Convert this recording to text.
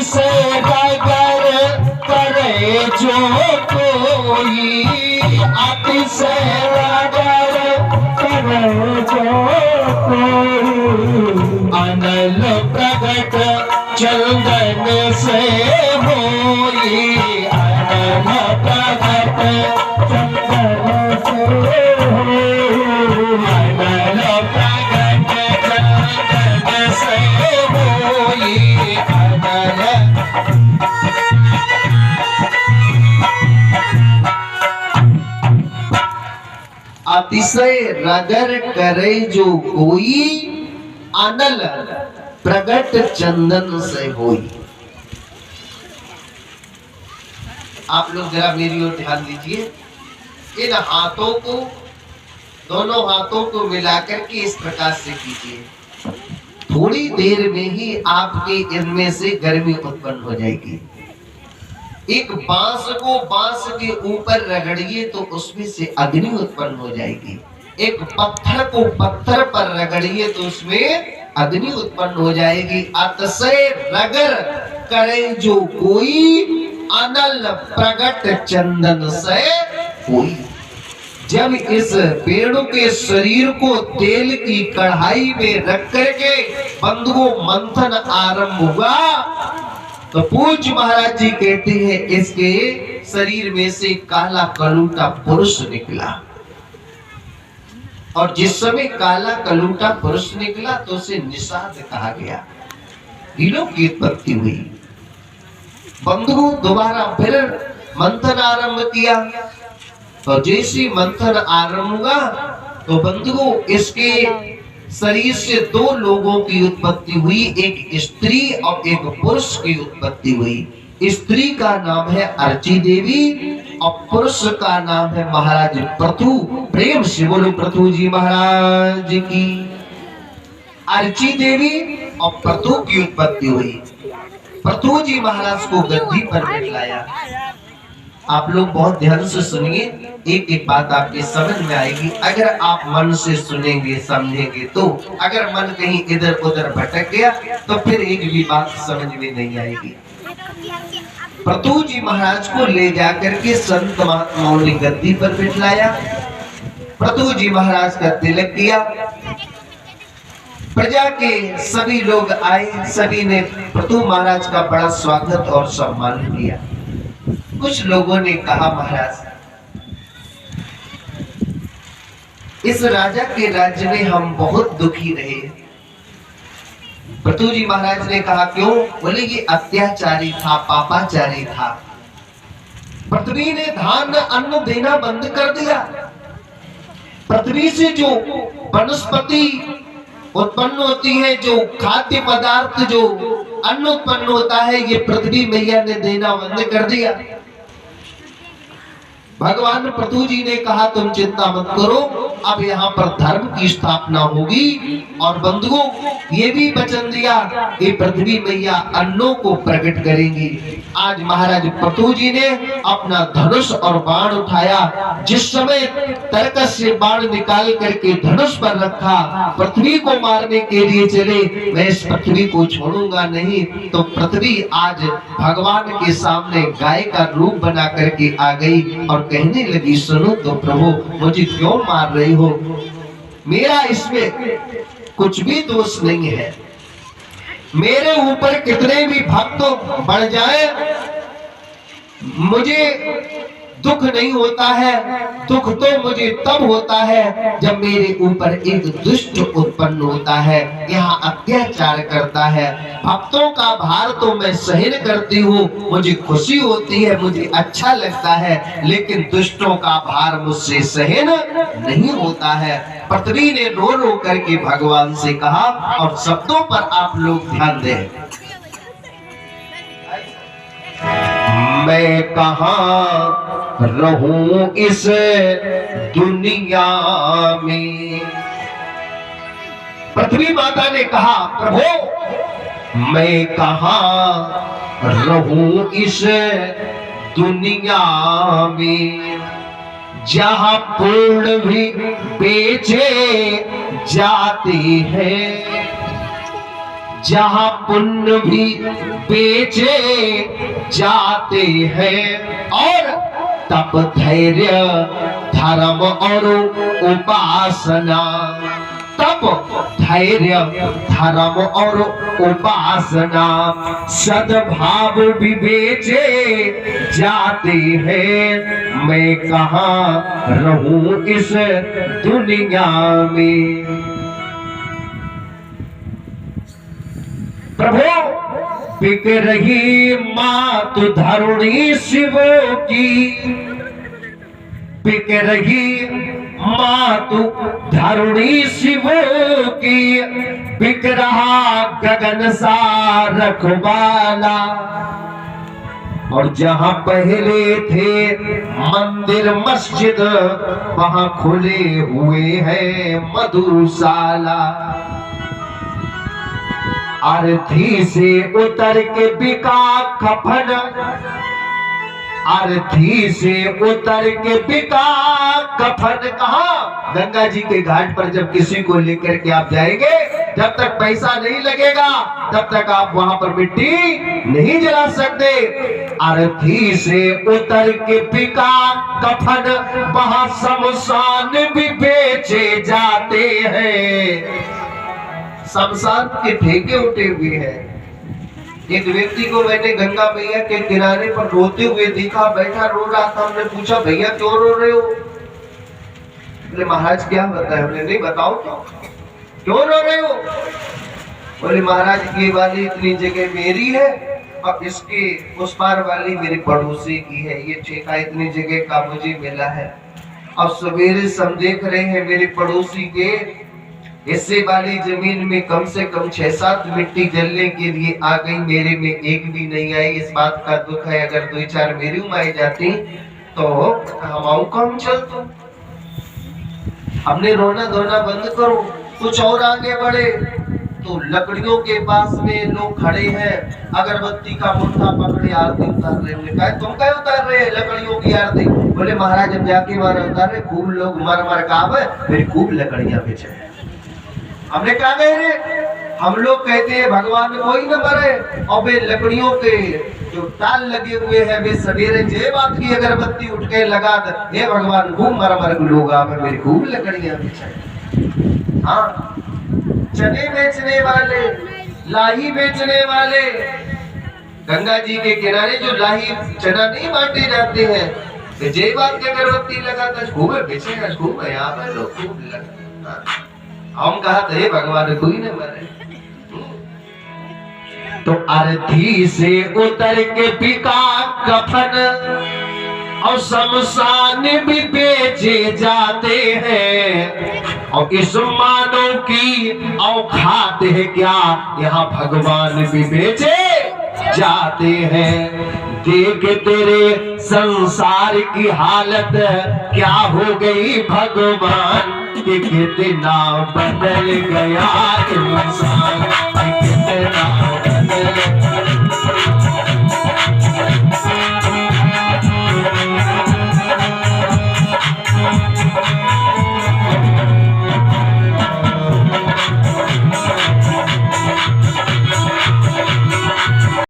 से रगर करे जो कोई, अति से रगर करे जो कोई, अनल प्रगट चंदन से होई, अनल प्रगट चंदन से होई, अनल प्रगट चंदन से होई, अनल। अतिशय रगर करे जो कोई, अनल प्रगट चंदन से होई। आप लोग जरा मेरी ओर ध्यान दीजिए। इन हाथों को, दोनों हाथों को मिलाकर के इस प्रकार से कीजिए। थोड़ी देर में ही आपके इनमें से गर्मी उत्पन्न हो जाएगी। एक बांस को बांस के ऊपर रगड़िए तो उसमें से अग्नि उत्पन्न हो जाएगी। एक पत्थर को पत्थर पर रगड़िए तो उसमें अग्नि उत्पन्न हो जाएगी। अतिशय रगर करे जो कोई, अनल प्रगट चंदन से होई। जब इस पेड़ के शरीर को तेल की कढ़ाई में रख करके बंधुओं मंथन आरंभ हुआ तो पूज्य महाराज जी कहते हैं इसके शरीर में से काला कलूटा पुरुष निकला। और जिस समय काला कलूटा पुरुष निकला तो उसे निषाद कहा गया। हीलों की उत्पत्ति हुई। बंधुओं दोबारा फिर मंथन आरंभ किया। तो जैसे मंथन आरंभ हुआ तो बंधुओं इसके शरीर से दो लोगों की उत्पत्ति हुई, एक स्त्री और एक पुरुष की उत्पत्ति हुई। स्त्री का नाम है अर्ची देवी और पुरुष का नाम है महाराज पृथु। प्रेम से बोलो पृथु जी महाराज की। अर्ची देवी और पृथु की उत्पत्ति हुई। पृथु जी महाराज को गद्दी पर बैठाया। आप लोग बहुत ध्यान से सुनिए, एक एक बात आपके समझ में आएगी अगर आप मन से सुनेंगे समझेंगे तो। अगर मन कहीं इधर उधर भटक गया तो फिर एक भी बात समझ में नहीं आएगी। पृथु जी महाराज को ले जाकर के संत महात्माओं ने गद्दी पर बिठाया। पृथु जी महाराज का तिलक किया। प्रजा के सभी लोग आए, सभी ने पृथु महाराज का बड़ा स्वागत और सम्मान किया। कुछ लोगों ने कहा महाराज इस राजा के राज्य में हम बहुत दुखी रहे। पृथु जी महाराज ने कहा क्यों? बोले ये अत्याचारी था, पापाचारी था। पृथ्वी ने धान अन्न देना बंद कर दिया। पृथ्वी से जो वनस्पति उत्पन्न होती है, जो खाद्य पदार्थ, जो अन्न उत्पन्न होता है, ये पृथ्वी मैया ने देना बंद कर दिया। भगवान पृथु जी ने कहा तुम चिंता मत करो, अब यहाँ पर धर्म की स्थापना होगी। और बंधुओं ये भी वचन दिया कि पृथ्वी मैया अन्नों को प्रकट करेंगी। आज महाराज पृथु जी ने अपना धनुष और बाण उठाया। जिस समय तरकस से बाण निकाल करके धनुष पर रखा, पृथ्वी को मारने के लिए चले, मैं इस पृथ्वी को छोड़ूंगा नहीं। तो पृथ्वी आज भगवान के सामने गाय का रूप बना करके आ गई और कहने लगी सुनो तो प्रभु मुझे क्यों मार रही हो? मेरा इसमें कुछ भी दोष नहीं है। मेरे ऊपर कितने भी भक्त बढ़ जाए मुझे दुख नहीं होता है। दुख तो मुझे तब होता है जब मेरे ऊपर एक दुष्ट उत्पन्न होता है, यहाँ अत्याचार करता है। भक्तों का भार तो मैं सहन करती हूँ, मुझे खुशी होती है, मुझे अच्छा लगता है, लेकिन दुष्टों का भार मुझसे सहन नहीं होता है। पृथ्वी ने रो रो करके भगवान से कहा और शब्दों पर आप लोग ध्यान दें। मैं कहाँ रहूं इस दुनिया में। पृथ्वी माता ने कहा प्रभु मैं कहाँ रहूं इस दुनिया में, जहाँ पूर्ण भी बेचे जाते हैं, जहां पुण्य भी बेचे जाते हैं और तप धैर्य धर्म और उपासना, तप धैर्य धर्म और उपासना सद्भाव भी बेचे जाते हैं। मैं कहाँ रहूं इस दुनिया में। प्रभु बिक रही मात धरुणी शिव की, बिक रही मातु धरुणी शिव की, बिक रहा गगन सा रखवाला। और जहां पहले थे मंदिर मस्जिद वहां खुले हुए हैं मधुशाला। अर्थी से उतर के बिका कफन, अर्थी से उतर के बिका कफन। कहा? गंगा जी के घाट पर जब किसी को लेकर के आप जाएंगे, जब तक पैसा नहीं लगेगा तब तक आप वहां पर मिट्टी नहीं जला सकते। अर्थी से उतर के बिका कफन, वहां शमशान भी बेचे जाते हैं। शमशान के ठेके उठे हुए हैं। एक व्यक्ति को मैंने गंगा मैया के किनारे पर रोते हुए देखा, बैठा रो रहा था। हमने पूछा भैया क्यों रो रहे हो? बोले महाराज क्या बताए? हमने नहीं बताओ क्यों रो रहे हो? बोले महाराज ये वाली इतनी जगह मेरी है और इसके उस पार वाली मेरे पड़ोसी की है। ये ठेका इतनी जगह का मुझे मिला है। अब सवेरे से हम देख रहे हैं मेरे पड़ोसी के हिस्से वाली जमीन में कम से कम 6-7 मिट्टी जलने के लिए आ गई, मेरे में एक भी नहीं आई। इस बात का दुख है। अगर 2-4 मेरी उमाई जाती तो हम कम चलते। हमने रोना धोना बंद करो, कुछ और आगे बढ़े। तो लकड़ियों के पास में लोग खड़े हैं, अगरबत्ती का मुट्ठा पकड़े आरती उतार रहे। हमने कहा तुम क्या उतार रहे हैं लकड़ियों की आरती? बोले महाराज जब जाके वहां उतार रहे, खूब लोग मर मर कावे, फिर खूब लकड़ियां बेचे। हमने कहा गए रे, हम लोग कहते हैं भगवान कोई न मरे, और वे लकड़ियों के जो टाल लगे हुए हैं वे सवेरे जे बात की अगरबत्ती उठ के लगा दे, भगवान खूब मर मर लोग आवे, मेरी खूब लकड़ियां बेचे। हाँ, चने बेचने वाले, लाही बेचने वाले, गंगा जी के किनारे जो लाही चना नहीं बांटे जाते हैं, जे बात की अगरबत्ती लगाता खूब बेचेगा, खूब यहाँ पर लोग खूब लगा। हम कहा थे भगवान कोई न मरे। तो अर्थी से उतर के बिका कफन और शमशान भी बेचे जाते हैं। और इस मानव की औकात है क्या, यहाँ भगवान भी बेचे जाते हैं। देख तेरे संसार की हालत क्या हो गई भगवान, कितना बदल गया इंसान।